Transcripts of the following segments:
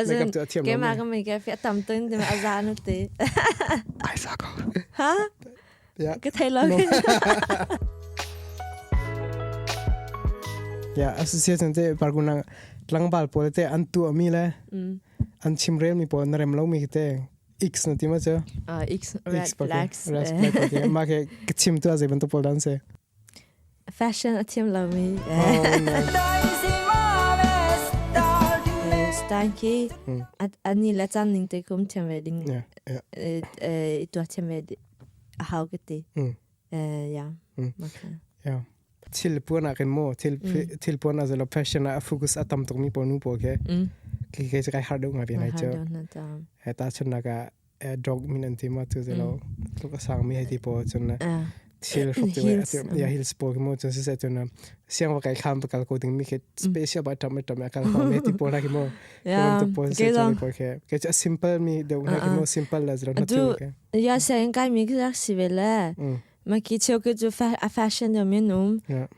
makeup tu thiam ke ma ka me ke fe tam tun de azan te ai sa ko ha ya ke thai lo ya association te Parku na Tlangval pol te antu ami la an chimrel mi pon rem lo mi te x na ti ma cha x red flags ma ke chim tu aze ben to pol dan se fashion athiam lo mi stanki ani la chan ning te kum chem wedding itu chem wedding how ke te ya ya til pona ken mo til pona ze lo passion a focus atam tok mi ponu po ke ke kai har do nga bi na cho ta chna ka dog min an ti ma tu ze lo ka sang mi he ti po chna til fok te ya hills po mo chna se chna siang wa kai kham pa kal ko ding mi ke special ba tam ka me ti po na ki mo to po se chna ko ke simple mi de una ki mo simple la zra na tu ke ya se en kai mi ka si vela ma ki chok ju a fashion de minum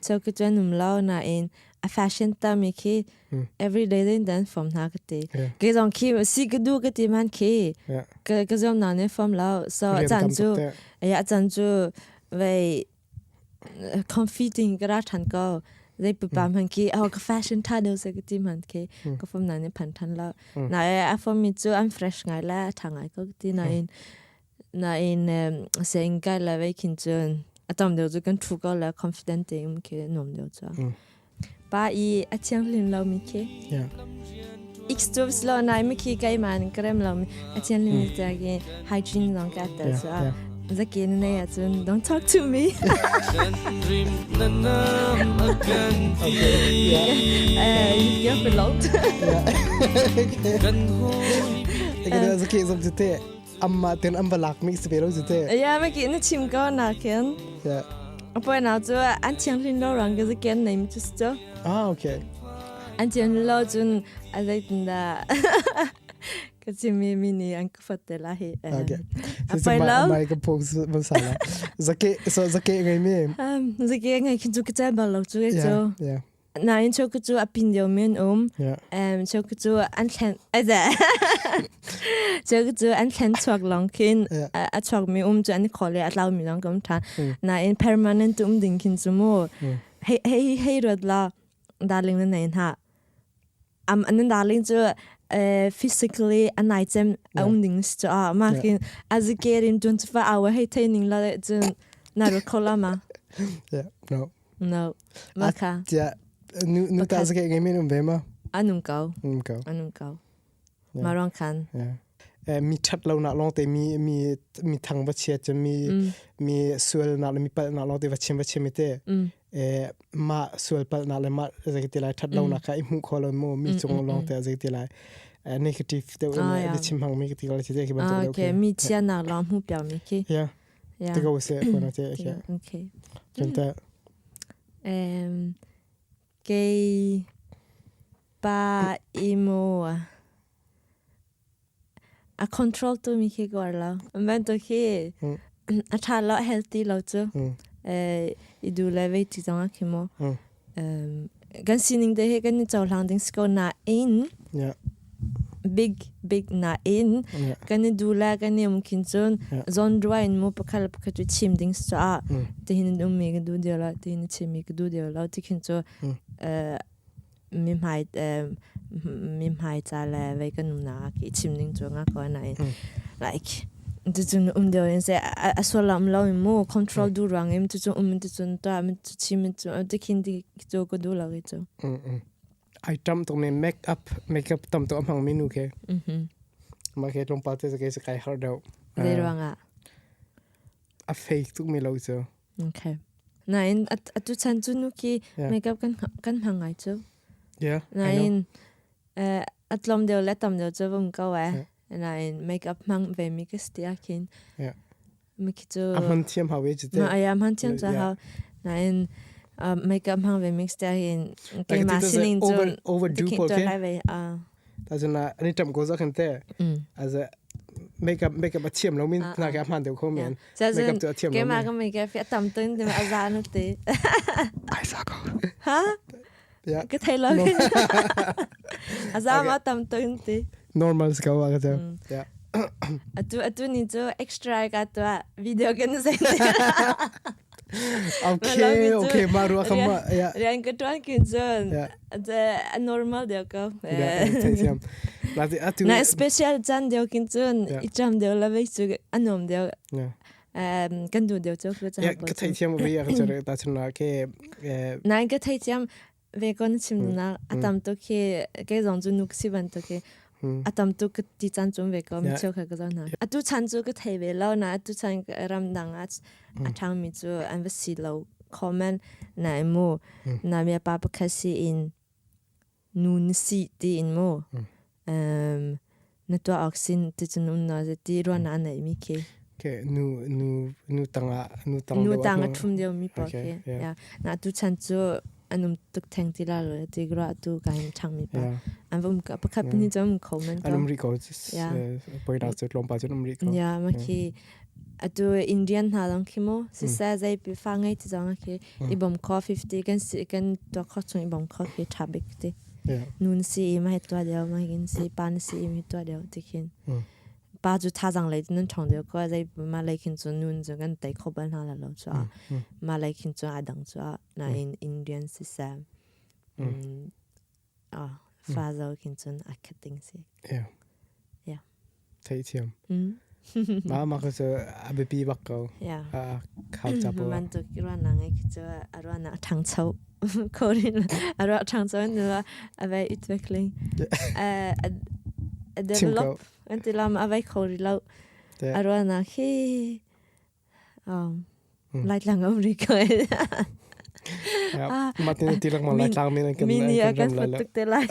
chok ju num lao na in a fashion ta mi ki every day then from na ke ke dong ki si ke du ke ti man ki ke zom na ne from lao so chan ju ve comforting gra than ko they pu pam han ki ka fashion ta do se ke ti man ki ko from na ne pan than lao na a for me ju I'm fresh ngai la thangai ko ti na in saying guy la ve kin chun atam de ju kan thu ko la confident te ke nom de cha ba I a chiang lin lo mi ke extrovs lo na mi ki kai man krem lo mi a chiang lin ta ge hygiene long ka ta so zakin ne ya chun don't talk to me you're belonged ke zakin zum te amma ten ambalak mix pero jute ya ma ki na chim ko na ken ya apo na zo an chiang lin lo rang ge ken name just okay an chiang lo jun a dai da ka chimi mini an ka fatela he okay apo lo mai ka pose mo sala zake ngai me zake ngai kin ju ka ta ba lo ju zo yeah na in chok chu apin dio men chok chu an khan ada chok chu an khan chok long kin a chok mi chu an khole a law mi long kam tha na in permanent ding kin chu mo hey rod la darling na in ha an darling chu physically an item ding chu ma kin as a get in 24 hour hey training la chu na ro khola ma yeah no maka nu ta zake ngai me num bema anum kau marong kan mi that lo na long te mi thang ba che che mi suel na mi pa na lo te ba chim mi te ma suel pa na le ma zake te la that lo na ka I mu kholo mo mi chung long te zake te la negative te na chim hang mi ti la che ke ban te okay mi chia na la mu pya mi ki yeah te go se ko na te okay jenta ke pa imo a control to mi ke gorla men to ke a thala healthy lo chu I du leve ti tang ke mo gan sining de he gan chaw lang ding sko na in big na in gan du la gan yum kin chun zon dry mo pakal pakatu chim ding sta te hin dum me du de la te hin chim me du de la ti kin chu mim hai cha la ve kan na ki chim ding chu nga ko na like tu chun de se asolam lo mo control du rang em tu chun tu chun ta am tu chim chu te kin di chu ko du la ge chu item to me makeup tam to amang menu ke ma ke long pa te ke se kai har do de ranga a fake to me lo so okay na in atu chan chu nu ki makeup kan hangai chu na in atlom de la tam de chu bum ka wa na in makeup mang ve mi ke stia kin mi ki chu amhan thiam ha we chu te ma ayam han thiam cha ha na in makeup hang ve mix ta in ke ma sinin chu overdo po ke ta jana ani tam go za kan te as a makeup a thiam lo min na ka man de ko men makeup to thiam ke ma ka me ke fe tam tin de a za nu te ai sa ko ha ya ke thai lo a za ma tam tin te normal ska vara det. Ja. Atu ni jo extra ka to video kan sai. Okay, maru kama ja. Rian ka tuan kin jon. Normal dia ka. Na special jan dia kin jon icham dia la ve su anom dia. Kan du dia jo ko ja. Ka thai thiam ve ya ka chare ta chna ke na ka thai thiam ve kon chim na atam to ke zong ju nuk si ban to ke atam tu ke ti chan chum ve ko mi chok ka ga na atu chan chu ke thai ve lo na atu chan ram dang a thang mi chu an ve si lo comment na mo na mi pa pa ka si in nun si ti in mo na to oxin ti chun un na ti ro na na mi ke nu tanga thum dio mi pa ke ya na tu chan chu anum tuk thang ti la lo ti gra tu ka in thang mi pa an vom ka pa kap ni jam comment anum ri ko point out lom pa anum ri ko ya ma ki atu indian ha long kimo si sa zai pi fa ngai ti jang ki ibom ko 50 kan to kho chung ibom ko ki thabik ti nun si ma he to dia ma gin si pan si mi to dia ti kin ba ju tha jang lai nen chong de ko zai ma lai kin chu nun ju gan tai kho ban ha la lo cha ma lai kin chu adang chu na in indian si sa fa zo kin chu akating si ja thai thiam ma ka so abepi bak ko khau cha po man to ki ran nang ki chu arwa na thang chau ko rin arwa thang chau ne ave utveckling develop انت لما افاي خوري لو ارونا خي لايت لان امريكا ما تنتي لك ما لايت لان من كم ميني اكا فتك تلاي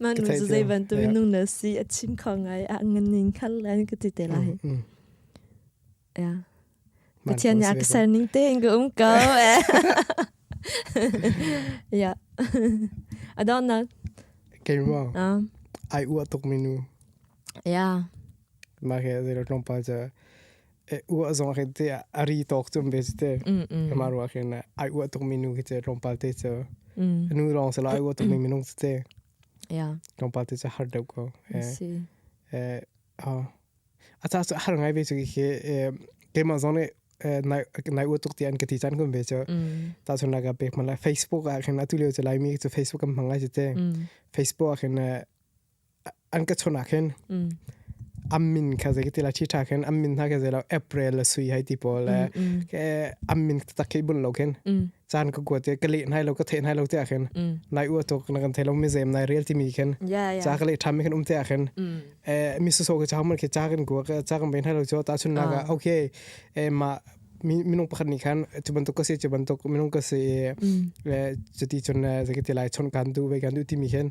ما نو زي بنتو منو نسي اتشين كونغاي انغنين خلان كتي تلاي يا بتيان يا كسرنين تينغ كو يا I don't know Kemo ai u tok menu ja ma ke de long pa ja u azong ke te ari tok tum beste ma ro ke na ai u tok menu ke te long pa te cha nu long sa ai u tok menu te ja long pa te cha har de ko ata sa har ngai be ke ma zone nai u tok ti an ke ti chan ko be cha ta chona ga pe ma la Facebook a ke na tu le cha lai mi cha Facebook am hanga te Facebook a ke na an ka chona khen ammin kha ze ti la chi tha khen ammin tha ke ze la April la sui hai ti pol ke ammin ta ke bun lo khen chan ko ko te kali nai lo ka the nai lo te khen nai u tok na kan the lo mi zem nai real ti mi khen cha kali tham mi khen te khen mi so ko cha man ke cha kan ko ka cha kan ben hai lo cho ta chun na ga okay ma minung pakhat ni khan chubantok ko se chubantok minung ko se chati chon ze ke tilai chon kan du ve kan du ti mi khen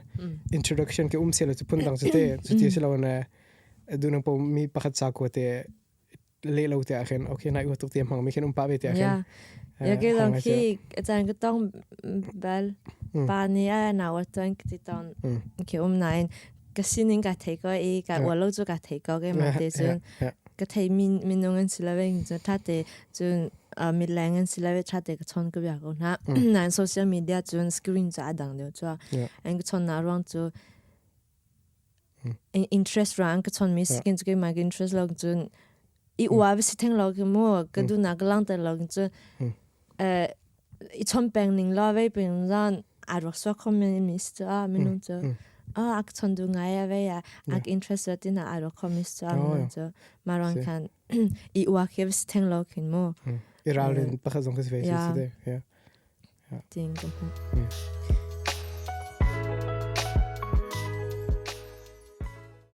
introduction ke se lo chupun dang chute chuti se lo na du na po mi pakhat cha ko te le lo te khen okay na u tok te mang mi khen pa ve te khen ya ke dang ki chan ko tong bal pa ni a na wa tong ki ton ke nain ka sinin ka thei ko e ka wa lo chu ka thei ko ke ma te chun ka thei min nong an silave chu tha te chun mi lang an silave tha te ka chon ko ya ko na na social media chun screen cha dang de chu an ka chon na rong chu interest rang ka chon mi skin chu ke ma interest log chun I wa vi siteng log mo ka du na glang ta log chu I chon peng ning lo ve peng ran a ro so comment mi stu a mi nong chu ak chon du ngai a ve ya ak interested in a ro comment stu a mi nong chu ma rong kan I wa ke vi siteng log kin mo I ra len pa khazong ke ve ya ting